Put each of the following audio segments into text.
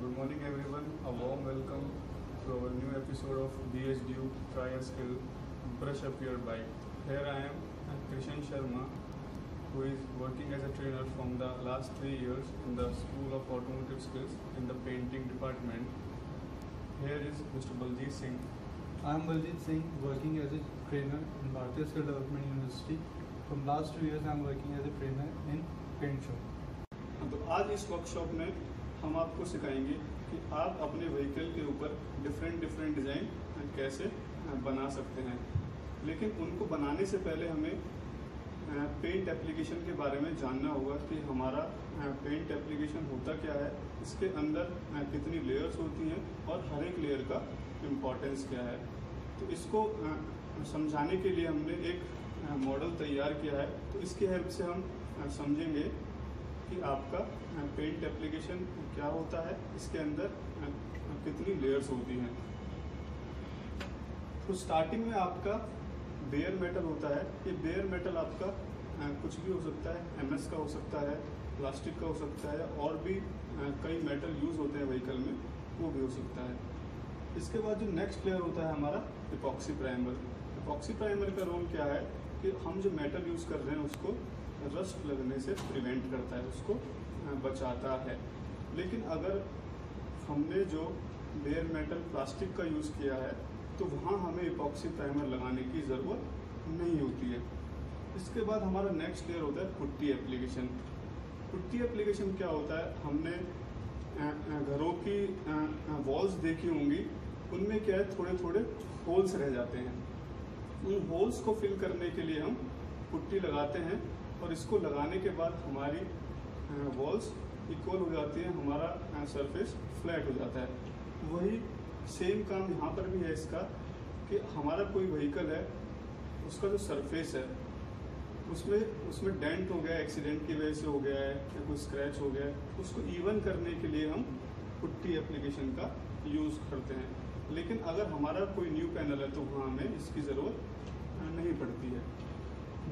Good morning everyone, a warm welcome to our new episode of BHDU Try a Skill Brush Up Your Bike. Here I am, Krishan Sharma, who is working as a trainer from the last 3 years in the School of Automotive Skills in the painting department. Here is Mr. Baljit Singh. I am Baljit Singh, working as a trainer in Bharatiya Skill Development University. From last 2 years I am working as a trainer in paint shop. तो आज इस workshop में हम आपको सिखाएंगे कि आप अपने व्हीकल के ऊपर डिफरेंट डिज़ाइन कैसे बना सकते हैं। लेकिन उनको बनाने से पहले हमें पेंट एप्लीकेशन के बारे में जानना होगा कि हमारा पेंट एप्लीकेशन होता क्या है, इसके अंदर कितनी लेयर्स होती हैं और हर एक लेयर का इम्पोर्टेंस क्या है। तो इसको समझाने के लिए हमने एक मॉडल तैयार किया है। तो इसकी हेल्प से हम समझेंगे कि आपका पेंट एप्लीकेशन क्या होता है, इसके अंदर कितनी लेयर्स होती हैं। तो स्टार्टिंग में आपका बेयर मेटल होता है। ये बेयर मेटल आपका कुछ भी हो सकता है, एमएस का हो सकता है, प्लास्टिक का हो सकता है, और भी कई मेटल यूज़ होते हैं व्हीकल में, वो भी हो सकता है। इसके बाद जो नेक्स्ट लेयर होता है हमारा इपॉक्सी प्राइमर। इपॉक्सी प्राइमर का रोल क्या है कि हम जो मेटल यूज़ कर रहे हैं उसको रस्ट लगने से प्रिवेंट करता है, उसको बचाता है। लेकिन अगर हमने जो बेयर मेटल प्लास्टिक का यूज़ किया है तो वहाँ हमें इपॉक्सी प्राइमर लगाने की ज़रूरत नहीं होती है। इसके बाद हमारा नेक्स्ट लेयर होता है पुट्टी एप्लीकेशन। पुट्टी एप्लीकेशन क्या होता है, हमने घरों की वॉल्स देखी होंगी, उनमें क्या है थोड़े थोड़े होल्स रह जाते हैं। उन होल्स को फिल करने के लिए हम पुट्टी लगाते हैं और इसको लगाने के बाद हमारी वॉल्स इक्वल हो जाती है, हमारा सरफेस फ्लैट हो जाता है। वही सेम काम यहाँ पर भी है इसका कि हमारा कोई व्हीकल है, उसका जो सरफेस है उसमें डेंट हो गया, एक्सीडेंट की वजह से हो गया है या कोई स्क्रैच हो गया है, उसको इवन करने के लिए हम पुट्टी एप्लीकेशन का यूज़ करते हैं। लेकिन अगर हमारा कोई न्यू पैनल है तो वहाँ हमें इसकी ज़रूरत नहीं पड़ती है।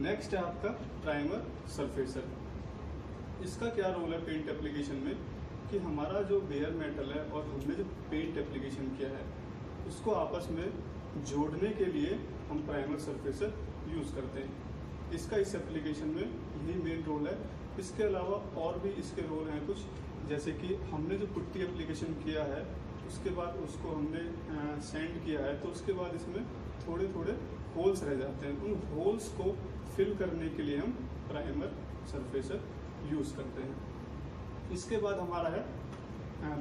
नेक्स्ट है आपका प्राइमर सरफेसर। इसका क्या रोल है पेंट एप्लीकेशन में कि हमारा जो बेयर मेटल है और हमने जो पेंट एप्लीकेशन किया है उसको आपस में जोड़ने के लिए हम प्राइमर सरफेसर यूज़ करते हैं। इसका इस एप्लीकेशन में यही मेन रोल है। इसके अलावा और भी इसके रोल हैं कुछ, जैसे कि हमने जो पुट्टी एप्लीकेशन किया है उसके बाद उसको हमने सेंड किया है तो उसके बाद इसमें थोड़े थोड़े होल्स रह जाते हैं। उन होल्स को फिल करने के लिए हम प्राइमर सरफेसर यूज़ करते हैं। इसके बाद हमारा है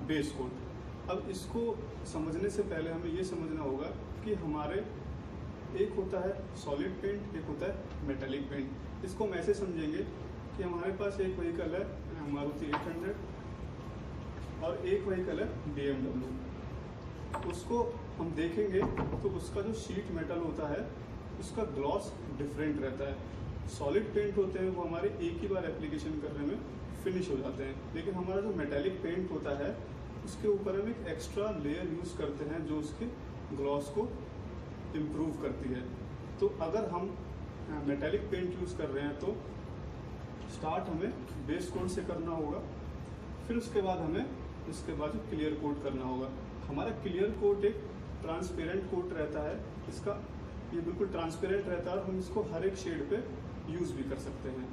बेस कोट। अब इसको समझने से पहले हमें ये समझना होगा कि हमारे एक होता है सॉलिड पेंट, एक होता है मेटेलिक पेंट। इसको हम ऐसे समझेंगे कि हमारे पास एक व्हीकल है मारुति 800 और एक व्हीकल है BMW। उसको हम देखेंगे तो उसका जो शीट मेटल होता है उसका ग्लॉस डिफरेंट रहता है। सॉलिड पेंट होते हैं वो हमारे एक ही बार एप्लीकेशन करने में फिनिश हो जाते हैं, लेकिन हमारा जो मेटेलिक पेंट होता है उसके ऊपर हम एक एक्स्ट्रा लेयर यूज़ करते हैं जो उसके ग्लॉस को इम्प्रूव करती है। तो अगर हम मेटेलिक पेंट यूज़ कर रहे हैं तो स्टार्ट हमें बेस कोट से करना होगा, फिर उसके बाद हमें इसके बाद क्लियर कोट करना होगा। हमारा क्लियर कोट एक ट्रांसपेरेंट कोट रहता है, इसका ये बिल्कुल ट्रांसपेरेंट रहता है और हम इसको हर एक शेड पे यूज़ भी कर सकते हैं।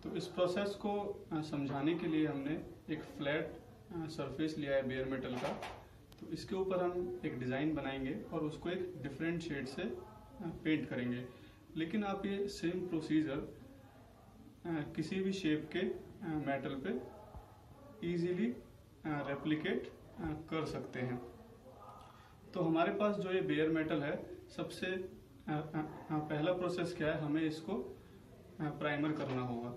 तो इस प्रोसेस को समझाने के लिए हमने एक फ्लैट सरफेस लिया है बेयर मेटल का। तो इसके ऊपर हम एक डिज़ाइन बनाएंगे और उसको एक डिफरेंट शेड से पेंट करेंगे। लेकिन आप ये सेम प्रोसीजर किसी भी शेप के मेटल पे इजीली रेप्लिकेट कर सकते हैं। तो हमारे पास जो ये बेयर मेटल है, सबसे पहला प्रोसेस क्या है, हमें इसको प्राइमर करना होगा।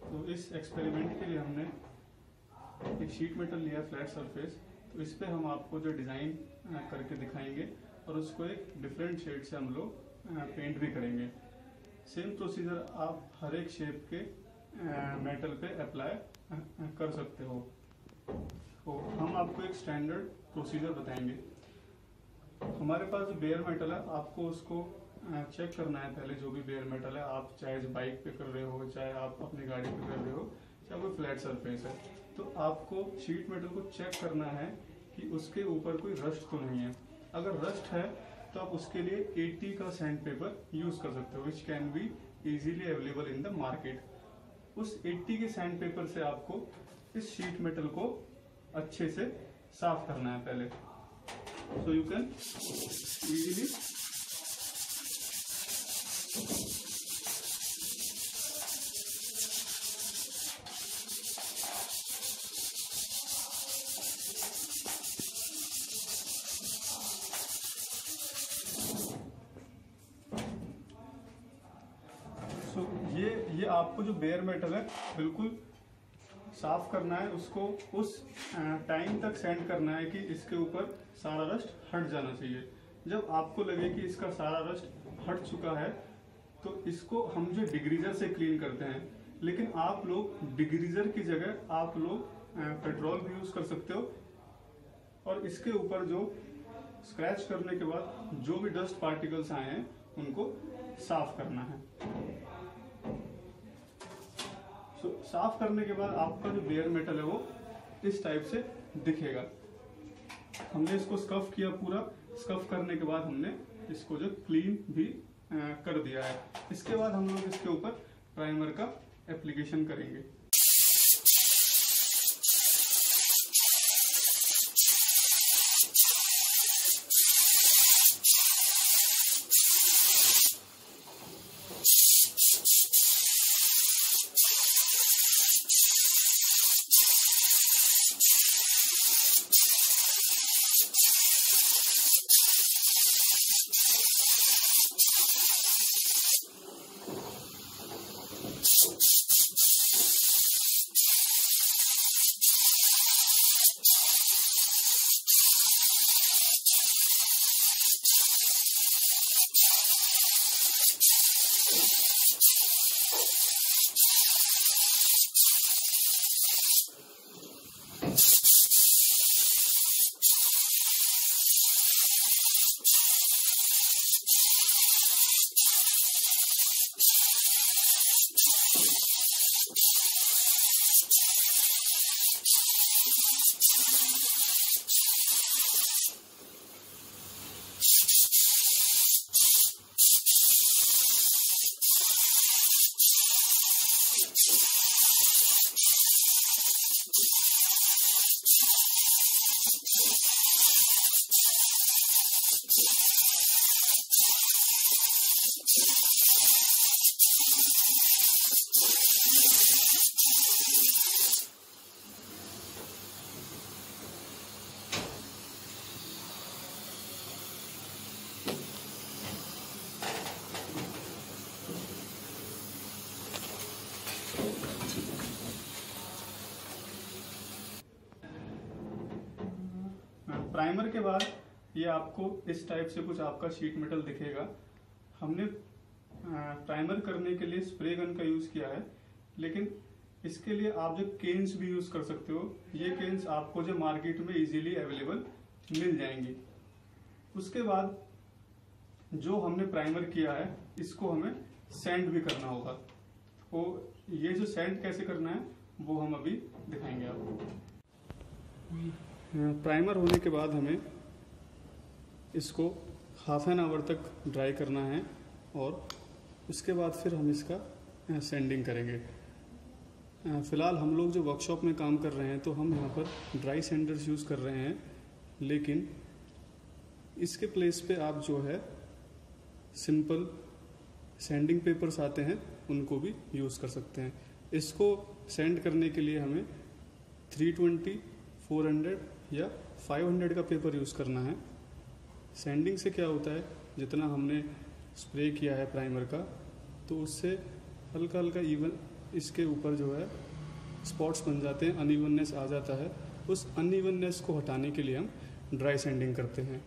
तो इस एक्सपेरिमेंट के लिए हमने एक शीट मेटल लिया फ्लैट सरफेस। तो इस पे हम आपको जो डिज़ाइन करके दिखाएंगे और उसको एक डिफरेंट शेड से हम लोग पेंट भी करेंगे। सेम प्रोसीजर आप हर एक शेप के मेटल पे अप्लाई कर सकते हो। तो हम आपको एक स्टैंडर्ड प्रोसीजर बताएंगे। हमारे पास बेयर मेटल है, आपको उसको चेक करना है पहले। जो भी बेयर मेटल है, आप चाहे बाइक पे कर रहे हो, चाहे आप अपनी गाड़ी पे कर रहे हो, चाहे कोई फ्लैट सरफेस है, तो आपको शीट मेटल को चेक करना है कि उसके ऊपर कोई रस्ट तो नहीं है। अगर रस्ट है तो आप उसके लिए 80 का सैंड पेपर यूज कर सकते हो, which can be easily available in the market. उस 80 के सैंड पेपर से आपको इस शीट मेटल को अच्छे से साफ करना है पहले। सो यू कैन इजीली ये आपको जो बेयर मेटल है बिल्कुल साफ करना है, उसको उस टाइम तक सेंड करना है कि इसके ऊपर सारा रस्ट हट जाना चाहिए। जब आपको लगे कि इसका सारा रस्ट हट चुका है तो इसको हम जो डिग्रीजर से क्लीन करते हैं, लेकिन आप लोग डिग्रीजर की जगह आप लोग पेट्रोल भी यूज कर सकते हो, और इसके ऊपर जो स्क्रैच करने के बाद जो भी डस्ट पार्टिकल्स आए हैं उनको साफ करना है। साफ करने के बाद आपका जो बेयर मेटल है वो इस टाइप से दिखेगा। हमने इसको स्कफ किया, पूरा स्कफ करने के बाद हमने इसको जो क्लीन भी कर दिया है। इसके बाद हम लोग इसके ऊपर प्राइमर का एप्लीकेशन करेंगे। प्राइमर के बाद ये आपको इस टाइप से कुछ आपका शीट मेटल दिखेगा। हमने प्राइमर करने के लिए स्प्रे गन का यूज किया है, लेकिन इसके लिए आप जो केन्स भी यूज कर सकते हो। ये केन्स आपको जो मार्केट में इजीली अवेलेबल मिल जाएंगी। उसके बाद जो हमने प्राइमर किया है इसको हमें सैंड भी करना होगा। वो ये जो सैंड कैसे करना है वो हम अभी दिखाएंगे आपको। प्राइमर होने के बाद हमें इसको हाफ एन आवर तक ड्राई करना है और उसके बाद फिर हम इसका सैंडिंग करेंगे। फ़िलहाल हम लोग जो वर्कशॉप में काम कर रहे हैं तो हम यहाँ पर ड्राई सैंडर्स यूज़ कर रहे हैं, लेकिन इसके प्लेस पे आप जो है सिंपल सैंडिंग पेपर्स आते हैं उनको भी यूज़ कर सकते हैं। इसको सैंड करने के लिए हमें 320, 400 या 500 का पेपर यूज़ करना है। सैंडिंग से क्या होता है, जितना हमने स्प्रे किया है प्राइमर का तो उससे हल्का हल्का इवन इसके ऊपर जो है स्पॉट्स बन जाते हैं, अनइवननेस आ जाता है। उस अनइवननेस को हटाने के लिए हम ड्राई सैंडिंग करते हैं।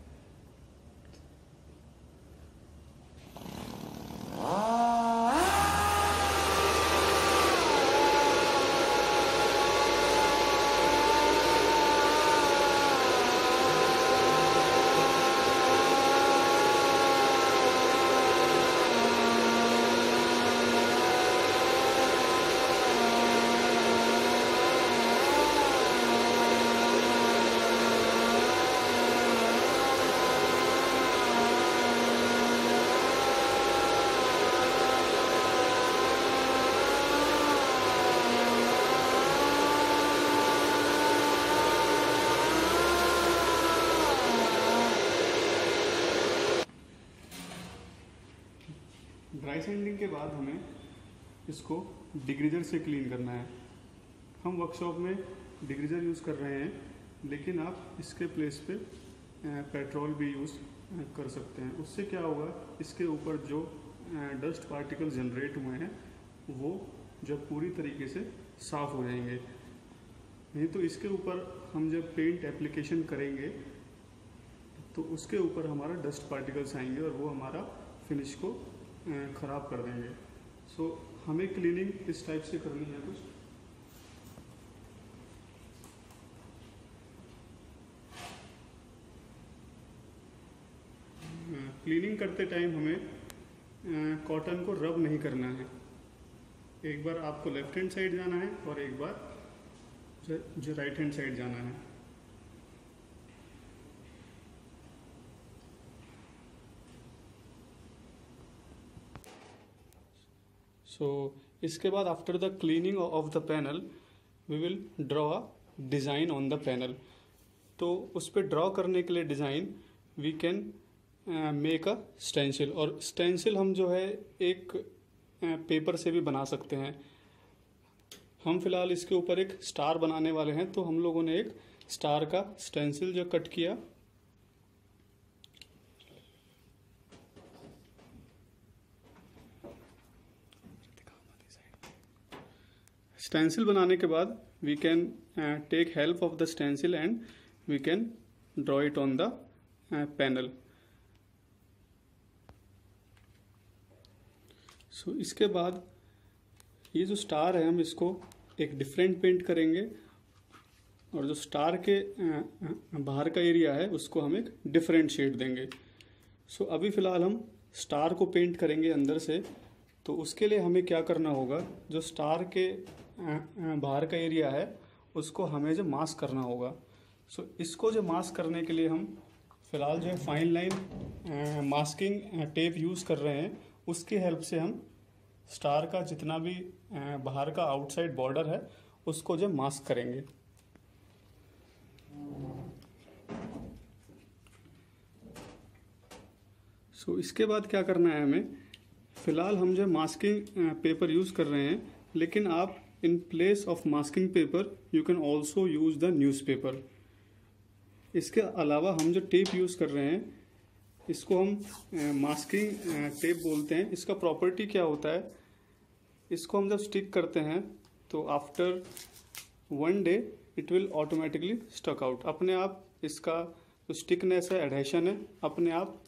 ड्राई सैंडिंग के बाद हमें इसको डिग्रीजर से क्लीन करना है। हम वर्कशॉप में डिग्रीजर यूज़ कर रहे हैं, लेकिन आप इसके प्लेस पे पेट्रोल भी यूज़ कर सकते हैं। उससे क्या होगा, इसके ऊपर जो डस्ट पार्टिकल जनरेट हुए हैं वो जब पूरी तरीके से साफ़ हो जाएंगे। नहीं तो इसके ऊपर हम जब पेंट एप्लीकेशन करेंगे तो उसके ऊपर हमारा डस्ट पार्टिकल्स आएंगे और वो हमारा फिनिश को ख़राब कर देंगे। सो हमें क्लीनिंग इस टाइप से करनी है कुछ। क्लीनिंग करते टाइम हमें कॉटन को रब नहीं करना है। एक बार आपको लेफ्ट हैंड साइड जाना है और एक बार जो राइट हैंड साइड जाना है। सो इसके बाद after the cleaning of the panel we will draw a design on the panel. तो उस पर ड्रॉ करने के लिए design we can make a stencil, और स्टेंसिल हम जो है एक पेपर से भी बना सकते हैं। हम फिलहाल इसके ऊपर एक स्टार बनाने वाले हैं, तो हम लोगों ने एक स्टार का स्टेंसिल जो कट किया। स्टेंसिल बनाने के बाद we can take help of the stencil and we can draw it on the panel. So इसके बाद ये जो स्टार है हम इसको एक डिफरेंट पेंट करेंगे, और जो स्टार के बाहर का एरिया है उसको हम एक डिफरेंट शेड देंगे। सो अभी फ़िलहाल हम स्टार को पेंट करेंगे अंदर से। तो उसके लिए हमें क्या करना होगा, जो स्टार के बाहर का एरिया है उसको हमें जो मास्क करना होगा। सो इसको जो मास्क करने के लिए हम फ़िलहाल जो है fine line masking tape use कर रहे हैं। उसकी हेल्प से हम स्टार का जितना भी बाहर का आउटसाइड बॉर्डर है उसको जो मास्क करेंगे। सो इसके बाद क्या करना है हमें, फ़िलहाल हम जो मास्किंग पेपर यूज़ कर रहे हैं, लेकिन आप in place of masking paper you can also use the newspaper. इसके अलावा हम जो टेप यूज़ कर रहे हैं इसको हम मास्किंग टेप बोलते हैं। इसका प्रॉपर्टी क्या होता है, इसको हम जब स्टिक करते हैं तो after 1 day it will automatically stuck out. अपने आप इसका जो स्टिकनेस है, एडहेशन है, अपने आप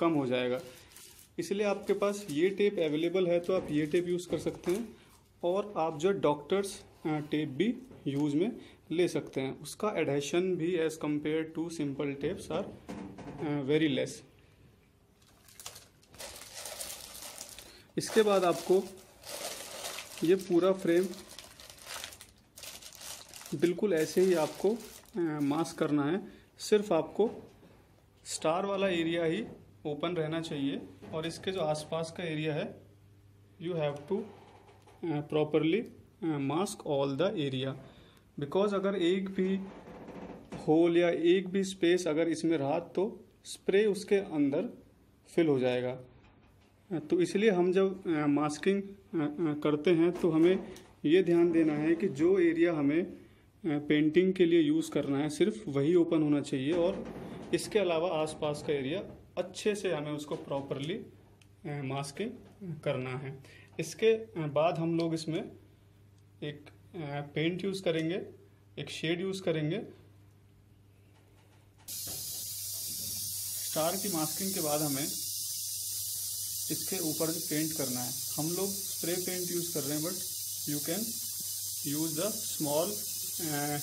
कम हो जाएगा। इसलिए आपके पास ये टेप अवेलेबल है तो आप ये टेप यूज़ कर सकते हैं, और आप जो डॉक्टर्स टेप भी यूज़ में ले सकते हैं। उसका एडहेशन भी as compare to simple tapes are very less. इसके बाद आपको ये पूरा फ्रेम बिल्कुल ऐसे ही आपको मास्क करना है। सिर्फ आपको स्टार वाला एरिया ही ओपन रहना चाहिए, और इसके जो आसपास का एरिया है you have to properly mask all the area. Because अगर एक भी होल या एक भी स्पेस अगर इसमें रहा तो स्प्रे उसके अंदर फिल हो जाएगा। तो इसलिए हम जब मास्किंग करते हैं तो हमें ये ध्यान देना है कि जो एरिया हमें पेंटिंग के लिए यूज़ करना है सिर्फ वही ओपन होना चाहिए, और इसके अलावा आसपास का एरिया अच्छे से हमें उसको प्रॉपरली मास्किंग करना है। इसके बाद हम लोग इसमें एक पेंट यूज़ करेंगे, एक शेड यूज़ करेंगे। स्टार की मास्किंग के बाद हमें इसके ऊपर जो पेंट करना है, हम लोग स्प्रे पेंट यूज़ कर रहे हैं, but you can use the small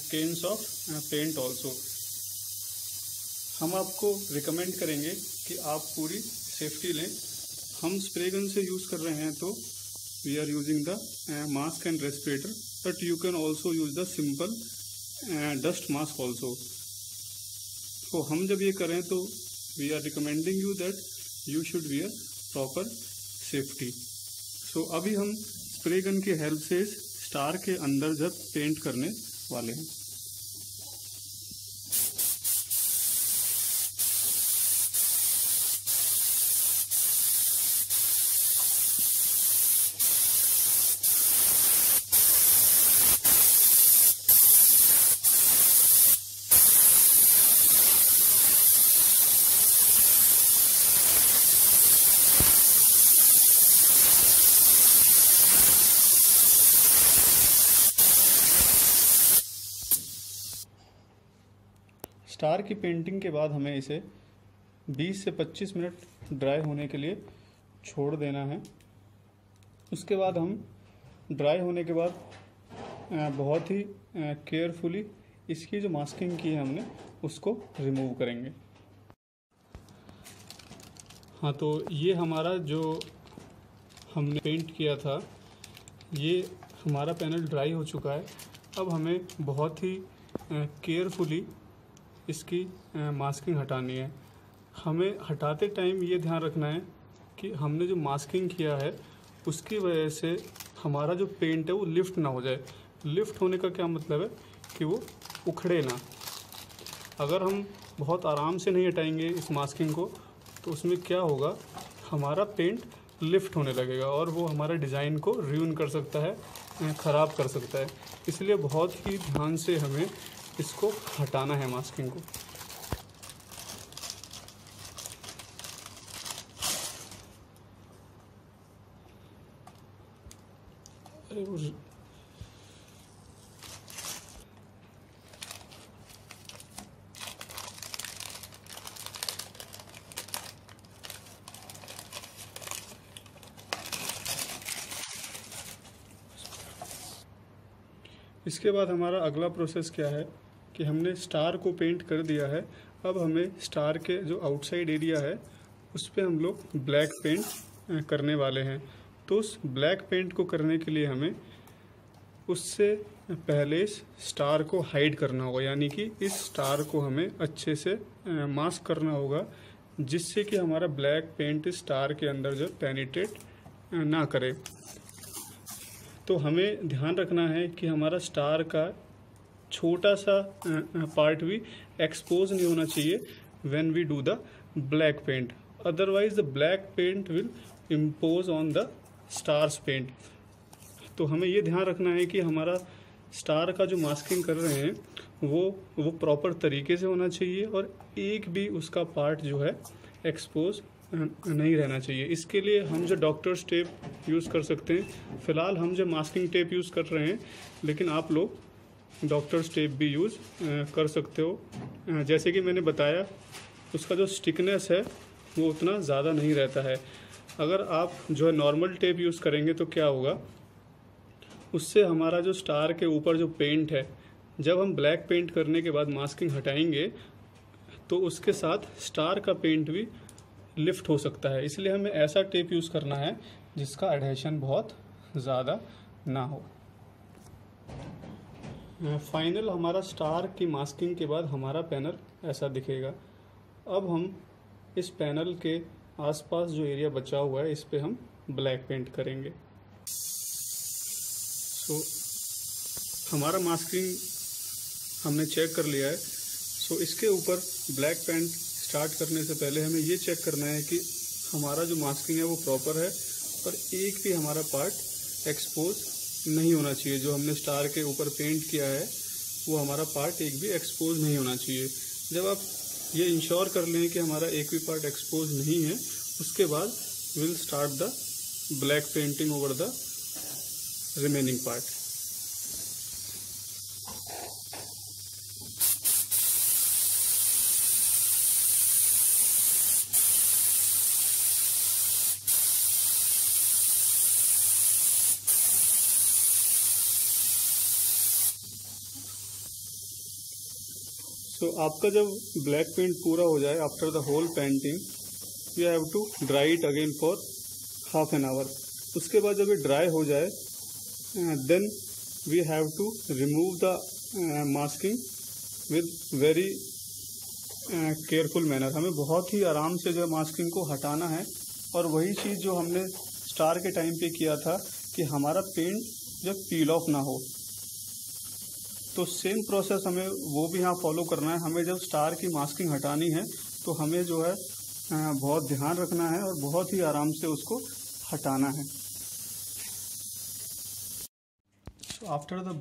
cans of paint also. हम आपको रिकमेंड करेंगे कि आप पूरी सेफ्टी लें। हम स्प्रे गन से यूज़ कर रहे हैं तो we are using the mask and respirator, but you can also use the simple dust mask also. तो हम जब ये करें तो we are recommending you that you should wear proper safety. So अभी हम स्प्रे गन की हेल्प से स्टार के अंदर जब पेंट करने वाले हैं। स्टार की पेंटिंग के बाद हमें इसे 20 से 25 मिनट ड्राई होने के लिए छोड़ देना है। उसके बाद हम ड्राई होने के बाद बहुत ही केयरफुली इसकी जो मास्किंग की है हमने उसको रिमूव करेंगे। हाँ, तो ये हमारा जो हमने पेंट किया था ये हमारा पैनल ड्राई हो चुका है। अब हमें बहुत ही केयरफुली इसकी मास्किंग हटानी है। हमें हटाते टाइम ये ध्यान रखना है कि हमने जो मास्किंग किया है उसकी वजह से हमारा जो पेंट है वो लिफ्ट ना हो जाए। लिफ्ट होने का क्या मतलब है कि वो उखड़े ना। अगर हम बहुत आराम से नहीं हटाएंगे इस मास्किंग को तो उसमें क्या होगा, हमारा पेंट लिफ्ट होने लगेगा और वो हमारे डिज़ाइन को रूइन कर सकता है, ख़राब कर सकता है। इसलिए बहुत ही ध्यान से हमें इसको हटाना है मास्किंग को। इसके बाद हमारा अगला प्रोसेस क्या है कि हमने स्टार को पेंट कर दिया है। अब हमें स्टार के जो आउटसाइड एरिया है उस पर हम लोग ब्लैक पेंट करने वाले हैं। तो उस ब्लैक पेंट को करने के लिए हमें उससे पहले स्टार को हाइड करना होगा, यानी कि इस स्टार को हमें अच्छे से मास्क करना होगा जिससे कि हमारा ब्लैक पेंट स्टार के अंदर जो पेनिट्रेट ना करे। तो हमें ध्यान रखना है कि हमारा स्टार का छोटा सा पार्ट भी एक्सपोज नहीं होना चाहिए when we do the black paint, otherwise the black paint will impose on the stars paint. तो हमें ये ध्यान रखना है कि हमारा स्टार का जो मास्किंग कर रहे हैं वो प्रॉपर तरीके से होना चाहिए और एक भी उसका पार्ट जो है एक्सपोज नहीं रहना चाहिए। इसके लिए हम जो डॉक्टर्स टेप यूज़ कर सकते हैं। फ़िलहाल हम जो मास्किंग टेप यूज़ कर रहे हैं, लेकिन आप लोग डॉक्टर्स टेप भी यूज़ कर सकते हो। जैसे कि मैंने बताया उसका जो स्टिकनेस है वो उतना ज़्यादा नहीं रहता है। अगर आप जो है नॉर्मल टेप यूज़ करेंगे तो क्या होगा, उससे हमारा जो स्टार के ऊपर जो पेंट है, जब हम ब्लैक पेंट करने के बाद मास्किंग हटाएंगे तो उसके साथ स्टार का पेंट भी लिफ्ट हो सकता है। इसलिए हमें ऐसा टेप यूज़ करना है जिसका एडहेशन बहुत ज़्यादा ना हो। फाइनल हमारा स्टार की मास्किंग के बाद हमारा पैनल ऐसा दिखेगा। अब हम इस पैनल के आसपास जो एरिया बचा हुआ है इस पे हम ब्लैक पेंट करेंगे। सो हमारा मास्किंग हमने चेक कर लिया है। सो इसके ऊपर ब्लैक पेंट स्टार्ट करने से पहले हमें ये चेक करना है कि हमारा जो मास्किंग है वो प्रॉपर है और एक भी हमारा पार्ट एक्सपोज नहीं होना चाहिए। जो हमने स्टार के ऊपर पेंट किया है वो हमारा पार्ट एक भी एक्सपोज नहीं होना चाहिए। जब आप ये इंश्योर कर लें कि हमारा एक भी पार्ट एक्सपोज नहीं है, उसके बाद will start the black painting over the remaining part. तो आपका जब ब्लैक पेंट पूरा हो जाए after the whole painting, you have to dry it again for half an hour. उसके बाद जब ये ड्राई हो जाए then we have to remove the masking with very careful manner. हमें बहुत ही आराम से जो मास्किंग को हटाना है और वही चीज़ जो हमने स्टार के टाइम पे किया था कि हमारा पेंट जब पील ऑफ ना हो, तो सेम प्रोसेस हमें वो भी यहाँ फॉलो करना है। हमें जब स्टार की मास्किंग हटानी है तो हमें जो है बहुत ध्यान रखना है और बहुत ही आराम से उसको हटाना है। So after the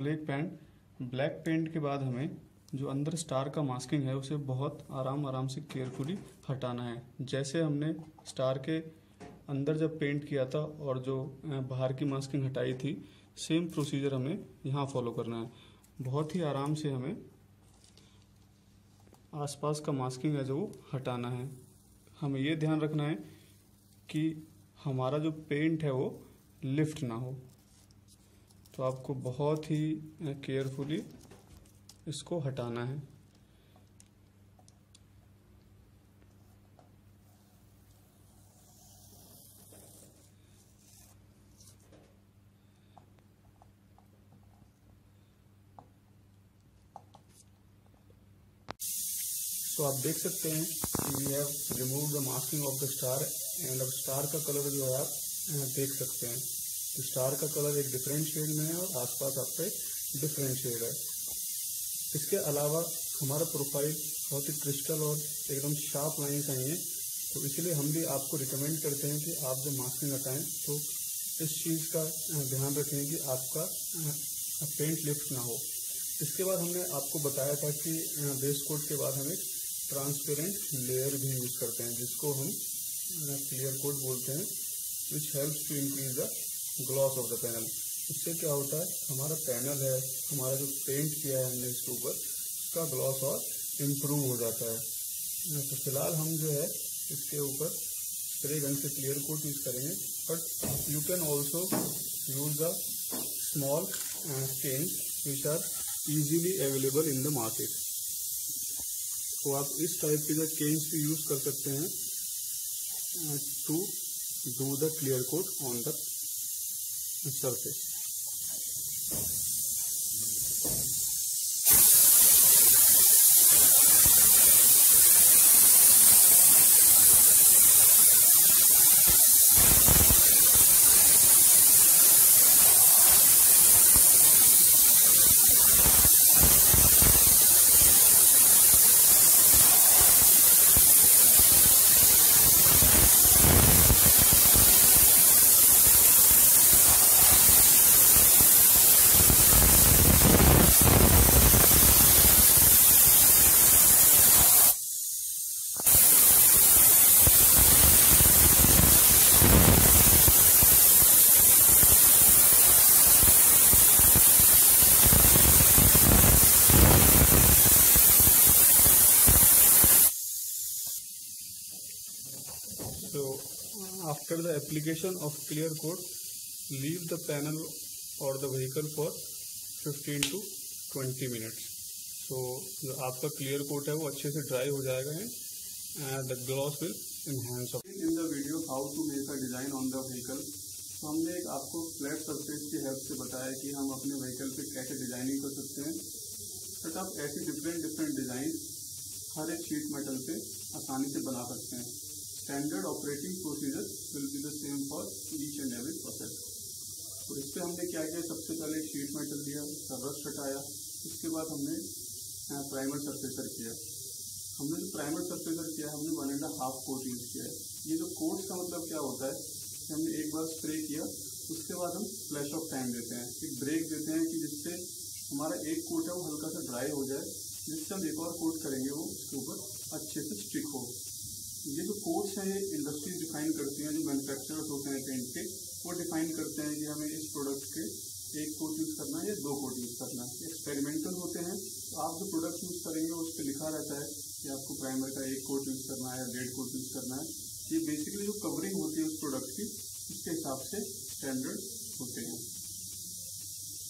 black paint के बाद हमें जो अंदर स्टार का मास्किंग है उसे बहुत आराम से केयरफुली हटाना है। जैसे हमने स्टार के अंदर जब पेंट किया था और जो बाहर की मास्किंग हटाई थी, सेम प्रोसीजर हमें यहाँ फॉलो करना है। बहुत ही आराम से हमें आसपास का मास्किंग है जो वो हटाना है। हमें ये ध्यान रखना है कि हमारा जो पेंट है वो लिफ्ट ना हो। तो आपको बहुत ही केयरफुली इसको हटाना है। तो आप देख सकते हैं कि we have remove the masking of the star and अब स्टार का कलर जो है आप देख सकते हैं। तो स्टार का कलर एक डिफरेंट शेड में है और आसपास आपका एक डिफरेंट शेड है। इसके अलावा हमारा प्रोफाइल बहुत ही क्रिस्टल और एकदम शार्प लाइन्स आई हैं, तो इसलिए हम भी आपको रिकमेंड करते हैं कि आप जब मास्किंग हटाएं तो इस चीज़ का ध्यान रखें कि आपका पेंट लिफ्ट ना हो। इसके बाद हमने आपको बताया था कि बेस कोट के बाद हम एक ट्रांसपेरेंट लेयर भी यूज़ करते हैं जिसको हम क्लियर कोट बोलते हैं, which helps to increase the gloss of the panel. इससे क्या होता है, हमारा पैनल है, हमारा जो पेंट किया है हमने इसके ऊपर, उसका ग्लॉस और इम्प्रूव हो जाता है। तो फिलहाल हम जो है इसके ऊपर स्प्रे गन से क्लियर कोट यूज़ करेंगे, but you can also use the small can which are easily available in the market। तो आप इस टाइप के जो केन्स भी यूज कर सकते हैं to do the clear coat on the surface. So after the application of clear coat, leave the panel or the vehicle for 15 to 20 minutes। So जो आपका clear coat है वो अच्छे से dry हो जाएगा and the gloss will enhance। In the video how to make a design on the vehicle, तो हमने एक आपको फ्लैट सरफेस की हेल्प से बताया कि हम अपने व्हीकल पे कैसे डिजाइनिंग कर सकते हैं। बट आप ऐसी डिफरेंट डिजाइन हर एक शीट मेटल पे आसानी से बना सकते हैं। Standard operating procedure will be the same for each and every process. तो इस पर हमने क्या किया, सबसे पहले शीट मेटल लिया, उसका रस्ट हटाया, उसके बाद हमने प्राइमर सरफेसर किया। हमने जो प्राइमर सरफेसर किया हमने 1.5 कोट यूज़ किया है। ये जो कोट्स का मतलब क्या होता है कि हमने एक बार स्प्रे किया, उसके बाद हम फ्लैश ऑफ टाइम देते हैं, एक ब्रेक देते हैं कि जिससे हमारा एक कोट है वो हल्का सा ड्राई हो जाए, जिससे हम एक और कोट करेंगे वो उसके ऊपर अच्छे से स्टिक हो। ये जो कोट्स हैं ये इंडस्ट्री डिफाइन करती हैं, जो मैन्युफैक्चरर्स होते हैं पेंट के वो डिफाइन करते हैं कि हमें इस प्रोडक्ट के 1 कोट यूज़ करना है या 2 कोट यूज़ करना है। एक्सपेरिमेंटल होते हैं, तो आप जो प्रोडक्ट यूज़ करेंगे उस पर लिखा रहता है कि आपको प्राइमर का 1 कोट यूज़ करना है या 1.5 कोट यूज़ करना है। ये बेसिकली जो कवरिंग होती है उस प्रोडक्ट की उसके हिसाब से स्टैंडर्ड होते हैं।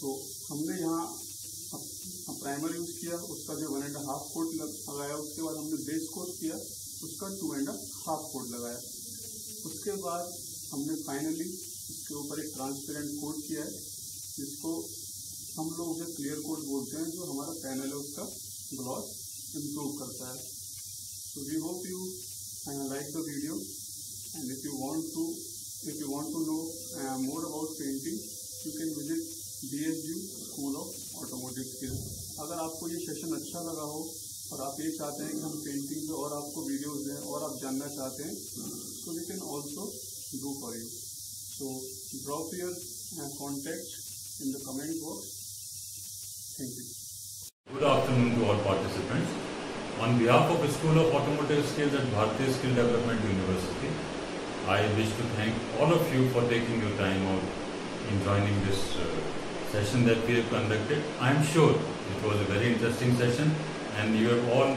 तो हमने यहाँ प्राइमर यूज़ किया, उसका जो 1.5 कोट लगाया, उसके बाद हमने बेस कोट किया, उसका 2.5 कोट लगाया। उसके बाद हमने फाइनली इसके ऊपर एक ट्रांसपेरेंट कोट किया है, जिसको हम लोग उसे क्लियर कोट बोलते हैं, जो हमारा पैनल है उसका ग्लॉस इम्प्रूव करता है। So we hope you like the video, and if you want to know more about painting, you can visit DSU School of Automotive Skills। अगर आपको ये सेशन अच्छा लगा हो और आप ये चाहते हैं कि हम पेंटिंग पे और आपको वीडियोस दें और आप जानना चाहते हैं, so we can also do for you। So drop your contact in the comment box। Thank you। Good afternoon to all participants। On behalf of the School of Automotive Skills at Bharatiya Skill Development University, I wish to thank all of you for taking your time out in joining this session that we have conducted. I am sure it was a very interesting session and you have all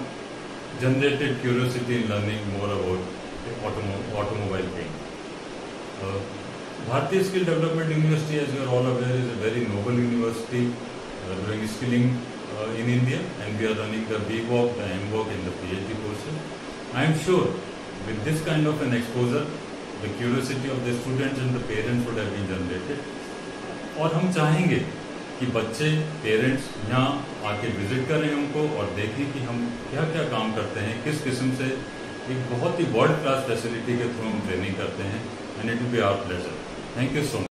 generated curiosity in learning more about the automobile thing. Bharatiya Skill Development University, as you are all aware, is a very noble university doing skilling in India, and we are running the BVOC, the MVOC and the PhD courses. I am sure with this kind of an exposure, the curiosity of the students and the parents would have been generated. और हम चाहेंगे कि बच्चे parents यहाँ आके visit करें उनको और देखें कि हम क्या क्या काम करते हैं, किस किस्म से एक बहुत ही वर्ल्ड क्लास फैसिलिटी के थ्रू हम ट्रेनिंग करते हैं, and it will be our pleasure. Thank you so much.